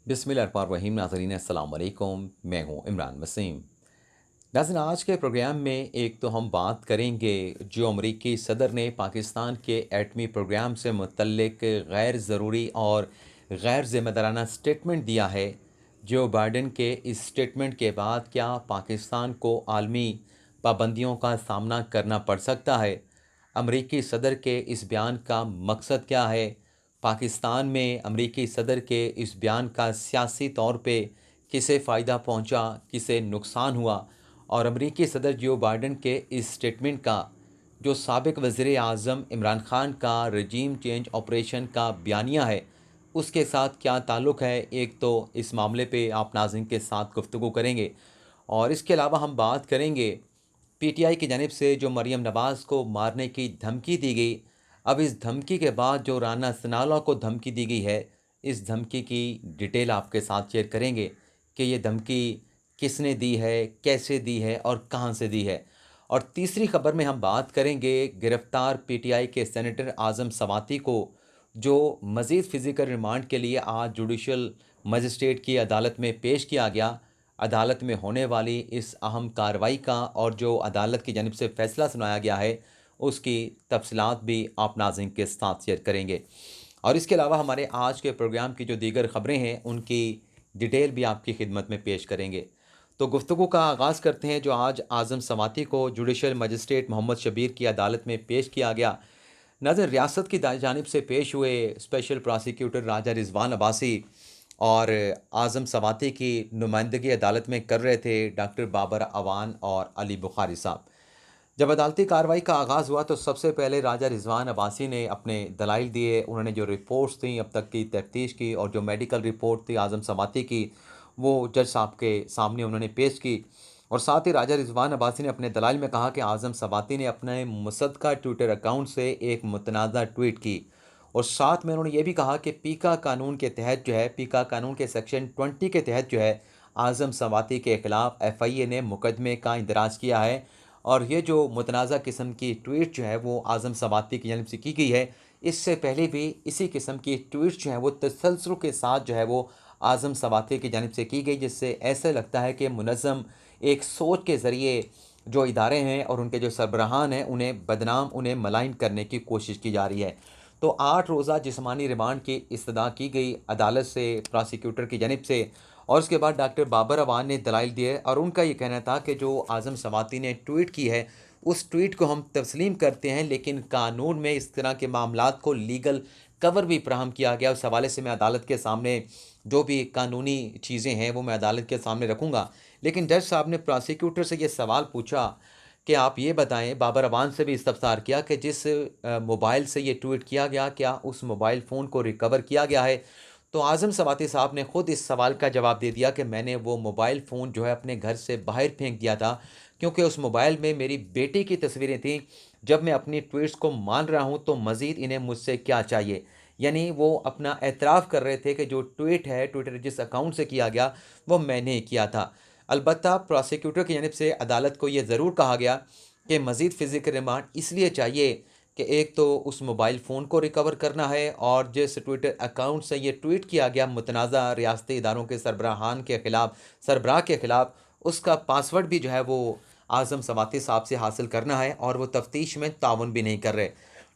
बिस्मिल्लाहिर्रहमानिर्रहीम। नाज़रीन अस्सलाम वालेकुम, मैं हूँ इमरान वसीम। नाज़रीन, आज के प्रोग्राम में एक तो हम बात करेंगे जो अमरीकी सदर ने पाकिस्तान के एटमी प्रोग्राम से मुतल्लिक गैर ज़रूरी और गैर ज़िम्मेदाराना स्टेटमेंट दिया है। जो बाइडेन के इस स्टेटमेंट के बाद क्या पाकिस्तान को आलमी पाबंदियों का सामना करना पड़ सकता है? अमरीकी सदर के इस बयान का मकसद क्या है? पाकिस्तान में अमरीकी सदर के इस बयान का सियासी तौर पे किसे फ़ायदा पहुंचा, किसे नुकसान हुआ? और अमरीकी सदर जो बाइडेन के इस स्टेटमेंट का जो साबिक वज़ीर आज़म इमरान ख़ान का रजीम चेंज ऑपरेशन का बयानिया है, उसके साथ क्या ताल्लुक़ है? एक तो इस मामले पे आप नाज़रीन के साथ गुफ्तगू करेंगे और इसके अलावा हम बात करेंगे पीटीआई की जानिब से जो मरियम नवाज़ को मारने की धमकी दी गई। अब इस धमकी के बाद जो राना सनाउल्लाह को धमकी दी गई है, इस धमकी की डिटेल आपके साथ शेयर करेंगे कि ये धमकी किसने दी है, कैसे दी है और कहाँ से दी है। और तीसरी खबर में हम बात करेंगे गिरफ्तार पीटीआई के सेनेटर आज़म सवाती को जो मज़ीद फ़िज़िकल रिमांड के लिए आज जुडिशल मजिस्ट्रेट की अदालत में पेश किया गया। अदालत में होने वाली इस अहम कार्रवाई का और जो अदालत की जानिब से फ़ैसला सुनाया गया है, उसकी तफ़सीलात भी आप नाज़रीन के साथ शेयर करेंगे। और इसके अलावा हमारे आज के प्रोग्राम की जो दीगर ख़बरें हैं, उनकी डिटेल भी आपकी खिदमत में पेश करेंगे। तो गुफ्तगू का आगाज़ करते हैं जो आज आज़म सवाती को जुडिशल मजिस्ट्रेट मोहम्मद शबीर की अदालत में पेश किया गया। नज़र रियासत की जानिब से पेश हुए स्पेशल प्रोसिक्यूटर राजा रिजवान अब्बासी और आज़म सवाती की नुमाइंदगी अदालत में कर रहे थे डॉक्टर बाबर अवान और अली बुखारी साहब। जब अदालती कार्रवाई का आगाज़ हुआ तो सबसे पहले राजा रिजवान अब्बासी ने अपने दलाइल दिए। उन्होंने जो रिपोर्ट्स थी अब तक की तफ्तीश की और जो मेडिकल रिपोर्ट थी आज़म सवाती की, वो जज साहब के सामने उन्होंने पेश की। और साथ ही राजा रिजवान अब्बासी ने अपने दलाइल में कहा कि आज़म सवाती ने अपने मुसद्दका ट्विटर अकाउंट से एक मुतनाज़ा ट्वीट की। और साथ में उन्होंने ये भी कहा कि पीका कानून के तहत जो है, पीका कानून के सेक्शन 20 के तहत जो है, आज़म सवाती के ख़िलाफ़ एफआईए ने मुकदमे का इंदराज किया है। और ये जो मुतनाज़ा किस्म की ट्वीट जो है वो आज़म सवाती की जानिब से की गई है। इससे पहले भी इसी किस्म की ट्वीट जो है वो तसलसल के साथ जो है वो आज़म सवाती की जानिब से की गई, जिससे ऐसा लगता है कि मुनज़्ज़म एक सोच के ज़रिए जो इदारे हैं और उनके जो सरबराहान हैं उन्हें बदनाम, उन्हें मलाइन करने की कोशिश की जा रही है। तो 8 रोज़ा जिस्मानी रिमांड की इस्तदा की गई अदालत से प्रोसिक्यूटर की जानिब से। और उसके बाद डॉक्टर बाबर अवान ने दलाइल दिए और उनका ये कहना था कि जो आज़म सवाती ने ट्वीट की है, उस ट्वीट को हम तस्लीम करते हैं, लेकिन कानून में इस तरह के मामलात को लीगल कवर भी फ़राहम किया गया। उस हवाले से मैं अदालत के सामने जो भी कानूनी चीज़ें हैं वो मैं अदालत के सामने रखूँगा। लेकिन जज साहब ने प्रोसिक्यूटर से ये सवाल पूछा कि आप ये बताएँ, बाबर अवान से भी इस्तफ़सार किया कि जिस मोबाइल से ये ट्वीट किया गया, क्या उस मोबाइल फ़ोन को रिकवर किया गया है? तो आज़म सवाती साहब ने खुद इस सवाल का जवाब दे दिया कि मैंने वो मोबाइल फ़ोन जो है अपने घर से बाहर फेंक दिया था, क्योंकि उस मोबाइल में मेरी बेटी की तस्वीरें थीं। जब मैं अपनी ट्वीट्स को मान रहा हूँ तो मज़ीद इन्हें मुझसे क्या चाहिए? यानी वो अपना एतराफ़ कर रहे थे कि जो ट्वीट है, ट्विटर जिस अकाउंट से किया गया, वो मैंने ही किया था। अलबत्ता प्रोसिक्यूटर की जानिब से अदालत को ये ज़रूर कहा गया कि मज़ीद फ़िज़िकल रिमांड इसलिए चाहिए कि एक तो उस मोबाइल फ़ोन को रिकवर करना है और जिस ट्विटर अकाउंट से ये ट्वीट किया गया मुतनाज़ा रियासती इदारों के सरबराह के ख़िलाफ़, उसका पासवर्ड भी जो है वो आज़म सवाती साहब से हासिल करना है और वो तफ्तीश में ताउन भी नहीं कर रहे।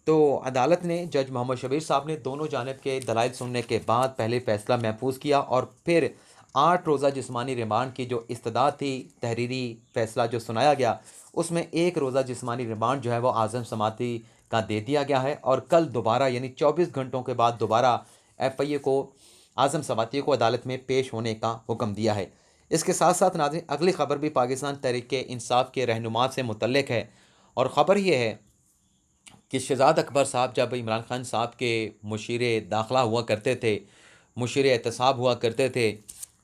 तो अदालत ने जज मोहम्मद शबीर साहब ने दोनों जानिब के दलाइल सुनने के बाद पहले फ़ैसला महफूज किया और फिर 8 रोज़ा जिस्मानी रिमांड की जो इस्तदा थी, तहरीरी फ़ैसला जो सुनाया गया, उसमें 1 रोज़ा जिस्मानी रिमांड जो है वो आज़म सवाती का दे दिया गया है। और कल दोबारा यानी 24 घंटों के बाद दोबारा एफआईए को आज़म सवाती को अदालत में पेश होने का हुक्म दिया है। इसके साथ साथ नाज़रीन, अगली खबर भी पाकिस्तान तहरीक इंसाफ के रहनुमा से मुतल्लिक है और ख़बर यह है कि शहज़ाद अकबर साहब जब इमरान खान साहब के मुशीर दाखिला हुआ करते थे, मुशीर एहतसाब हुआ करते थे,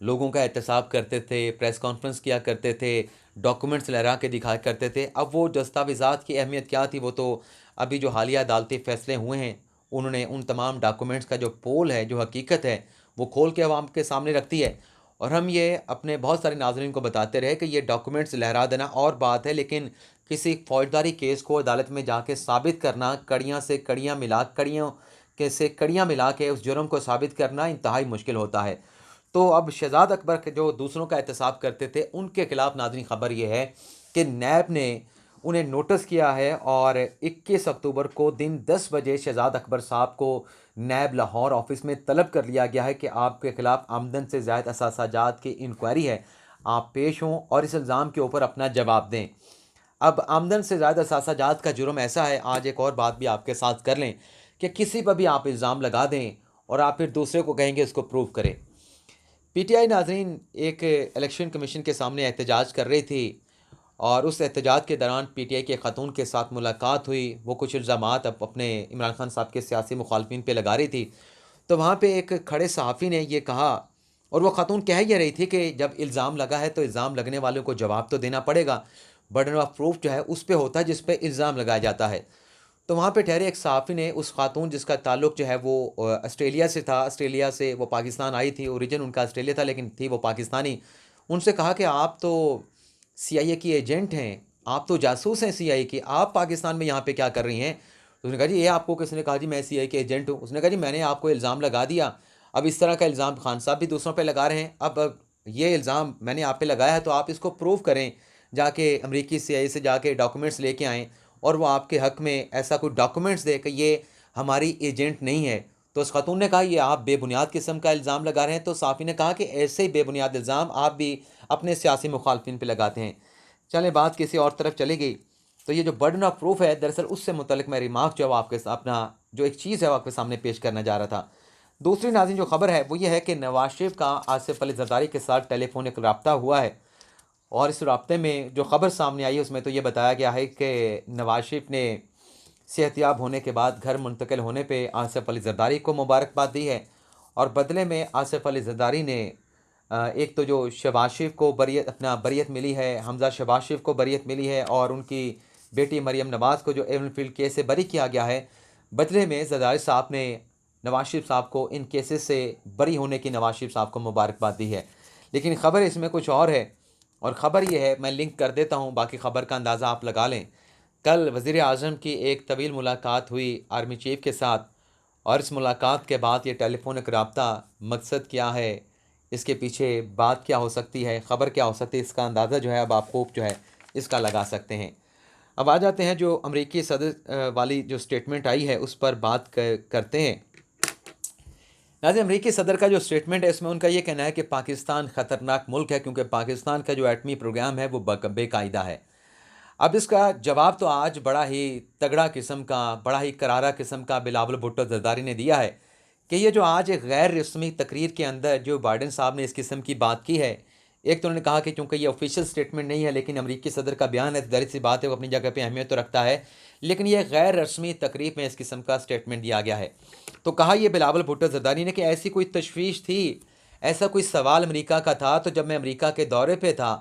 लोगों का एहतसाब करते थे, प्रेस कॉन्फ्रेंस किया करते थे, डॉक्यूमेंट्स लहरा के दिखाया करते थे। अब वो दस्तावेज़ात की अहमियत क्या थी, वो तो अभी जो हालिया अदालती फ़ैसले हुए हैं, उन्होंने उन तमाम डॉक्यूमेंट्स का जो पोल है, जो हकीकत है, वो खोल के अवाम के सामने रख दी है। और हम ये अपने बहुत सारे नाज़रीन को बताते रहे कि ये डॉक्यूमेंट्स लहरा देना और बात है, लेकिन किसी फ़ौजदारी केस को अदालत में जाके साबित करना, कड़ियाँ मिला के उस जुर्म को साबित करना इंतहाई मुश्किल होता है। तो अब शहजाद अकबर के जो दूसरों का एहतसाब करते थे, उनके खिलाफ नाज़रीन ख़बर ये है कि नैब ने उन्हें नोटिस किया है और 21 अक्टूबर को दिन 10 बजे शहजाद अकबर साहब को नैब लाहौर ऑफिस में तलब कर लिया गया है कि आपके खिलाफ आमदन से ज़ायद असासाजात की इंक्वायरी है, आप पेश हों और इस इल्ज़ाम के ऊपर अपना जवाब दें। अब आमदन से ज़्यादा असासाजात का जुर्म ऐसा है, आज एक और बात भी आपके साथ कर लें, कि किसी पर भी आप इल्ज़ाम लगा दें और आप फिर दूसरे को कहेंगे इसको प्रूव करें। पीटीआई नाज़रीन एक इलेक्शन कमीशन के सामने एहतजाज कर रही थी और उस एहतजाज के दौरान पीटीआई के ख़ातून के साथ मुलाकात हुई। वो कुछ इल्ज़ामात अपने इमरान खान साहब के सियासी मुखालफिन पे लगा रही थी। तो वहाँ पे एक खड़े सहाफ़ी ने ये कहा, और वो ख़ातून कह ये रही थी कि जब इल्ज़ाम लगा है तो इल्ज़ाम लगने वालों को जवाब तो देना पड़ेगा। बर्डन ऑफ प्रूफ जो है उस पे होता है जिस पे इल्ज़ाम लगाया जाता है। तो वहाँ पे ठहरे एक सहाफ़ी ने उस ख़ातून जिसका ताल्लुक़ जो है वो ऑस्ट्रेलिया से था, ऑस्ट्रेलिया से वो पाकिस्तान आई थी, ओरिजिन उनका ऑस्ट्रेलिया था लेकिन थी वो पाकिस्तानी। उनसे कहा कि आप तो सीआईए की एजेंट हैं, आप तो जासूस हैं सीआईए की, आप पाकिस्तान में यहाँ पे क्या कर रही हैं? तो उसने कहा जी ये आपको किसने कहा? जी मैं सीआईए के एजेंट हूँ। उसने कहा जी मैंने आपको इल्ज़ाम लगा दिया, अब इस तरह का इल्ज़ाम खान साहब भी दूसरों पे लगा रहे हैं, अब ये इल्ज़ाम मैंने आप पे लगाया है तो आप इसको प्रूव करें, जाके अमरीकी सीआईए से जाके डॉक्यूमेंट्स लेके आएँ और वो आपके हक़ में ऐसा कोई डॉक्यूमेंट्स दे कि ये हमारी एजेंट नहीं है। तो उस खातून ने कहा ये आप बेबुनियाद किस्म का इल्ज़ाम लगा रहे हैं। तो साफ़ी ने कहा कि ऐसे ही बेबुनियाद इल्ज़ाम आप भी अपने सियासी मुखालफिन पे लगाते हैं। चलें बात किसी और तरफ चली गई। तो ये जो बर्डन ऑफ प्रूफ है, दरअसल उससे मुतल्लिक मैं रिमार्क जो है वो आपके अपना जो एक चीज़ है वो आपके सामने पेश करना जा रहा था। दूसरी नाज़रीन जो ख़बर है वो ये है कि नवाज़ शरीफ का आसिफ अली ज़रदारी के साथ टेलीफ़ोनिक रब्ता हुआ है और इस रब्ते में जो ख़बर सामने आई है उसमें तो ये बताया गया है कि नवाज़ शरीफ ने सेहतियाब होने के बाद घर मुंतकिल होने पे आसिफ अली ज़रदारी को मुबारकबाद दी है और बदले में आसिफ अली ज़रदारी ने एक तो जो शहबाज शरीफ को बरियत मिली है, हमज़ा शहबाज शरीफ को बरियत मिली है और उनकी बेटी मरियम नवाज़ को जो एवन फील्ड केस से बरी किया गया है, बदले में ज़रदारी साहब ने नवाज़ शरीफ साहब को इन केसेस से बरी होने की नवाज़ शरीफ साहब को मुबारकबाद दी है। लेकिन ख़बर इसमें कुछ और है और ख़बर ये है, मैं लिंक कर देता हूँ, बाकी ख़बर का अंदाज़ा आप लगा लें। कल वज़ीर आज़म की एक तवील मुलाकात हुई आर्मी चीफ़ के साथ और इस मुलाकात के बाद ये टेलीफ़ोनिक रब्ता मकसद क्या है, इसके पीछे बात क्या हो सकती है, ख़बर क्या हो सकती है, इसका अंदाज़ा जो है अब आप खूब जो है इसका लगा सकते हैं। अब आ जाते हैं जो अमरीकी सदर वाली जो स्टेटमेंट आई है उस पर बात करते हैं। नाज़रीन अमरीकी सदर का जो स्टेटमेंट है इसमें उनका ये कहना है कि पाकिस्तान ख़तरनाक मुल्क है क्योंकि पाकिस्तान का जो एटमी प्रोग्राम है वो बेकायदा है। अब इसका जवाब तो आज बड़ा ही तगड़ा किस्म का, बड़ा ही करारा किस्म का बिलावल भुट्टो ज़रदारी ने दिया है कि ये जो आज एक गैर रस्मी तकरीर के अंदर जो बाइडेन साहब ने इस किस्म की बात की है, एक तो उन्होंने कहा कि चूँकि ये ऑफिशियल स्टेटमेंट नहीं है लेकिन अमरीकी सदर का बयान है, ज़ाहिर सी बात है वो अपनी जगह पे अहमियत तो रखता है, लेकिन ये गैर रस्मी तकरीब में इस किस्म का स्टेटमेंट दिया गया है। तो कहा यह बिलावल भुट्टो ज़रदारी ने कि ऐसी कोई तशवीश थी, ऐसा कोई सवाल अमरीका का था तो जब मैं अमरीका के दौरे पे था,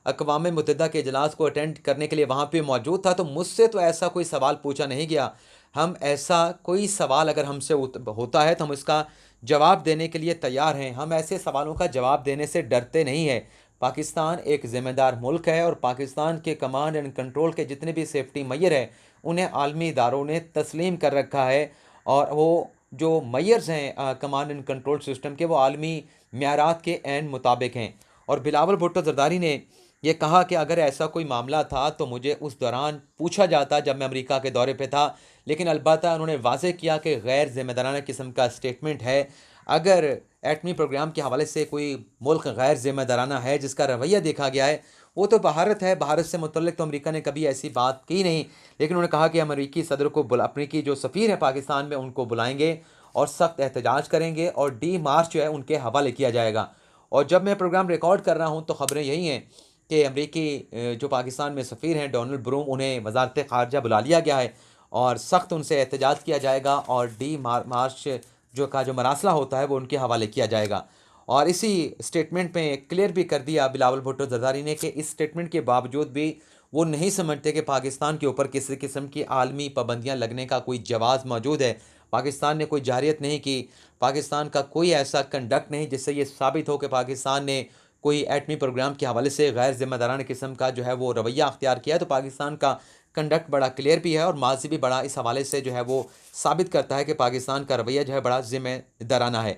अक़वाम मुत्तहिदा के इजलास को अटेंड करने के लिए वहाँ पे मौजूद था, तो मुझसे तो ऐसा कोई सवाल पूछा नहीं गया। हम ऐसा कोई सवाल अगर हमसे होता है तो हम इसका जवाब देने के लिए तैयार हैं। हम ऐसे सवालों का जवाब देने से डरते नहीं हैं। पाकिस्तान एक ज़िम्मेदार मुल्क है और पाकिस्तान के कमांड एंड कंट्रोल के जितने भी सेफ्टी मैयर हैं उन्हें आलमी इदारों ने तस्लीम कर रखा है और वो जो मैयर्स हैं कमांड एंड कंट्रोल सिस्टम के, वो आलमी म्यारात के ऐन मुताबिक हैं। और बिलावल भुट्टो ज़रदारी ने ये कहा कि अगर ऐसा कोई मामला था तो मुझे उस दौरान पूछा जाता जब मैं अमेरिका के दौरे पे था, लेकिन अलबत्ता उन्होंने वाज़ेह किया कि गैर ज़िम्मेदाराना किस्म का स्टेटमेंट है। अगर एटमी प्रोग्राम के हवाले से कोई मुल्क गैर ज़िम्मेदाराना है जिसका रवैया देखा गया है वो तो भारत है। भारत से मुतल्लिक़ तो अमेरिका ने कभी ऐसी बात की नहीं, लेकिन उन्होंने कहा कि अमरीकी सदर को अमरीकी जो सफ़ीर है पाकिस्तान में उनको बुलाएंगे और सख्त एहतजाज करेंगे और डी मार्च जो है उनके हवाले किया जाएगा। और जब मैं प्रोग्राम रिकॉर्ड कर रहा हूँ तो ख़बरें यही हैं कि अमरीकी जो पाकिस्तान में सफ़ीर हैं डोनाल्ड ब्रूम, उन्हें वज़ारत ख़ारजा बुला लिया गया है और सख्त उनसे एहतजाज किया जाएगा और डी मार्च जो मरासला होता है वो उनके हवाले किया जाएगा। और इसी स्टेटमेंट में क्लियर भी कर दिया बिलावल भुट्टो ज़रदारी ने कि इस स्टेटमेंट के बावजूद भी वो नहीं समझते कि पाकिस्तान के ऊपर किसी किस्म की आलमी पाबंदियाँ लगने का कोई जवाज़ मौजूद है। पाकिस्तान ने कोई जारियत नहीं की, पाकिस्तान का कोई ऐसा कंडक्ट नहीं जिससे ये साबित हो कि पाकिस्तान ने कोई एटमी प्रोग्राम के हवाले से गैर ज़िम्मेदाराना किस्म का जो है वो रवैया अख्तियार किया है। तो पाकिस्तान का कंडक्ट बड़ा क्लियर भी है और माज़ी भी बड़ा इस हवाले से जो है वो साबित करता है कि पाकिस्तान का रवैया जो है बड़ा ज़िम्मेदाराना है।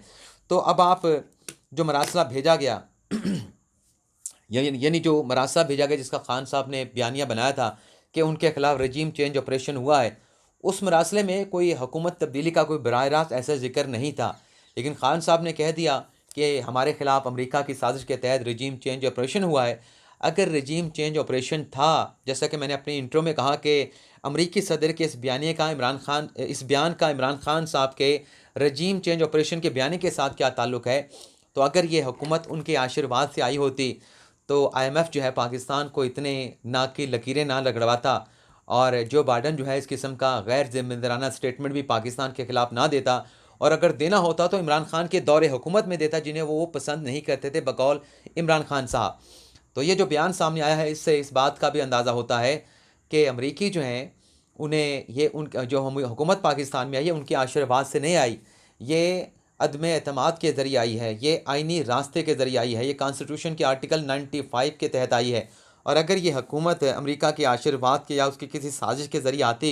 तो अब आप जो मरासला भेजा गया यानी जो मरासला भेजा गया जिसका खान साहब ने बयानिया बनाया था कि उनके खिलाफ रजीम चेंज ऑपरेशन हुआ है, उस मरासले में कोई हुकूमत तब्दीली का कोई बराह रास्त ऐसा जिक्र नहीं था। लेकिन खान साहब ने कह दिया कि हमारे खिलाफ अमेरिका की साजिश के तहत रजीम चेंज ऑपरेशन हुआ है। अगर रजीम चेंज ऑपरेशन था, जैसा कि मैंने अपने इंट्रो में कहा कि अमरीकी सदर के इस बयान का इमरान खान साहब के रजीम चेंज ऑपरेशन के बयानी के साथ क्या ताल्लुक़ है, तो अगर ये हुकूमत उनके आशीर्वाद से आई होती तो IMF जो है पाकिस्तान को इतने नाक की लकीरें ना लगड़वाता और जो बाइडन जो है इस किस्म का गैर जिम्मेदाराना स्टेटमेंट भी पाकिस्तान के ख़िलाफ़ ना देता, और अगर देना होता तो इमरान खान के दौरे हुकूमत में देता जिन्हें वो पसंद नहीं करते थे बकौल इमरान खान साहब। तो ये जो बयान सामने आया है, इससे इस बात का भी अंदाज़ा होता है कि अमरीकी जो हैं उन्हें ये उन जो हुकूमत पाकिस्तान में आई है उनके आशीर्वाद से नहीं आई, ये अदम एतमाद के ज़रिए आई है, ये आइनी रास्ते के ज़रिए आई है, ये कॉन्स्टिट्यूशन के आर्टिकल 95 के तहत आई है। और अगर ये हुकूमत अमेरिका के आशीर्वाद के या उसकी किसी साजिश के ज़रिए आती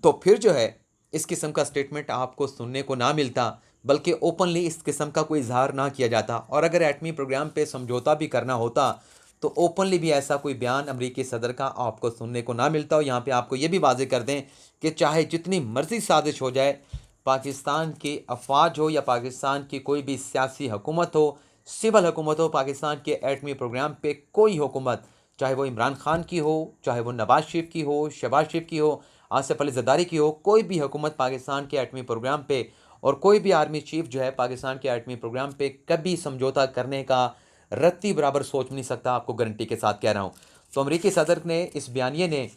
तो फिर जो है इस किस्म का स्टेटमेंट आपको सुनने को ना मिलता, बल्कि ओपनली इस किस्म का कोई इजहार ना किया जाता। और अगर एटमी प्रोग्राम पे समझौता भी करना होता तो ओपनली भी ऐसा कोई बयान अमरीकी सदर का आपको सुनने को ना मिलता। और यहाँ पे आपको ये भी वाज़ेह कर दें कि चाहे जितनी मर्जी साजिश हो जाए, पाकिस्तान की अफवाज हो या पाकिस्तान की कोई भी सियासी हुकूमत हो, सिविल हुकूमत हो, पाकिस्तान के एटमी प्रोग्राम पे कोई हुकूमत, चाहे वो इमरान खान की हो, चाहे वो नवाज शरीफ की हो, शहबाज शरीफ की हो, आसिफ अली ज़रदारी की हो, कोई भी हुकूमत पाकिस्तान के एटमी प्रोग्राम पे और कोई भी आर्मी चीफ जो है पाकिस्तान के एटमी प्रोग्राम पे कभी समझौता करने का रत्ती बराबर सोच नहीं सकता, आपको गारंटी के साथ कह रहा हूँ। तो अमरीकी सदर ने इस बयानिए ने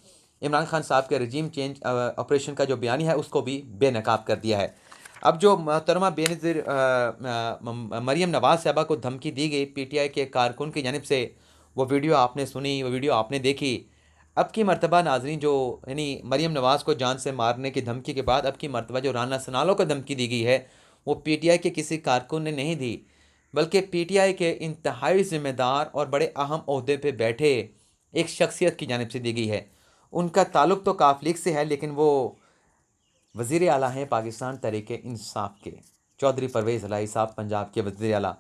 इमरान खान साहब के रजीम चेंज ऑपरेशन का जो बयानी है उसको भी बेनकाब कर दिया है। अब जो मोहतरमा बेनज़ीर मरीम नवाज़ साहबा को धमकी दी गई PTI के कारकुन की जानिब से, वो वीडियो आपने सुनी, वो वीडियो आपने देखी। अब की मरतबा नाज़रीन जो यानी मरीम नवाज़ को जान से मारने की धमकी के बाद अब की मरतबा जो राना सनालो को धमकी दी गई है वो PTI के किसी कारकुन ने नहीं दी, बल्कि PTI के इंतहाई ज़िम्मेदार और बड़े अहम ओहदे पे बैठे एक शख्सियत की जानिब से दी गई है। उनका ताल्लुक़ तो काफ लीग से है, लेकिन वो वज़ीर आला हैं पाकिस्तान तहरीक इंसाफ के, चौधरी परवेज़ इलाही साहब पंजाब के वज़ीर आला।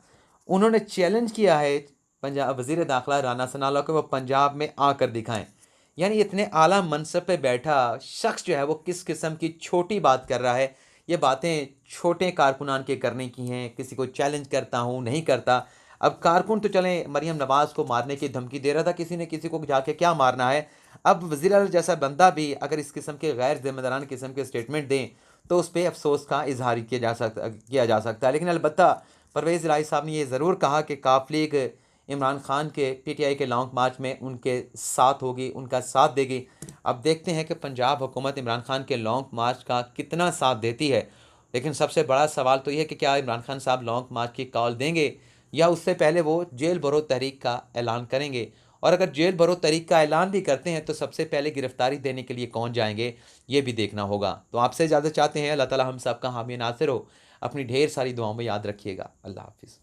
उन्होंने चैलेंज किया है पंजाब वज़ीर दाखिला राना सनालो को वो पंजाब में आकर दिखाएं। यानी इतने आला मनसब पे बैठा शख्स जो है वो किस किस्म की छोटी बात कर रहा है। ये बातें छोटे कारकुनान के करने की हैं, किसी को चैलेंज करता हूँ नहीं करता। अब कारकुन तो चलें मरीम नवाज़ को मारने की धमकी दे रहा था, किसी ने किसी को जाके क्या मारना है। अब वज़ीर आला जैसा बंदा भी अगर इस किस्म के गैर ज़िम्मेदाराना किस्म के स्टेटमेंट दें तो उस पर अफसोस का इजहार किया जा सकता है। लेकिन अलबत्ता परवेज़ इलाही साहब ने यह ज़रूर कहा कि काफ लीग इमरान खान के PTI के लॉन्ग मार्च में उनके साथ होगी, उनका साथ देगी। अब देखते हैं कि पंजाब हुकूमत इमरान खान के लॉन्ग मार्च का कितना साथ देती है। लेकिन सबसे बड़ा सवाल तो ये है कि क्या इमरान खान साहब लॉन्ग मार्च की कॉल देंगे या उससे पहले वो जेल भरो तहरीक का ऐलान करेंगे। और अगर जेल भरो तहरीक का ऐलान भी करते हैं तो सबसे पहले गिरफ्तारी देने के लिए कौन जाएंगे, ये भी देखना होगा। तो आपसे इजाज़त चाहते हैं, अल्लाह ताला हम सब का हामी नासिर हो। अपनी ढेर सारी दुआओं में याद रखिएगा। अल्लाह हाफिज़।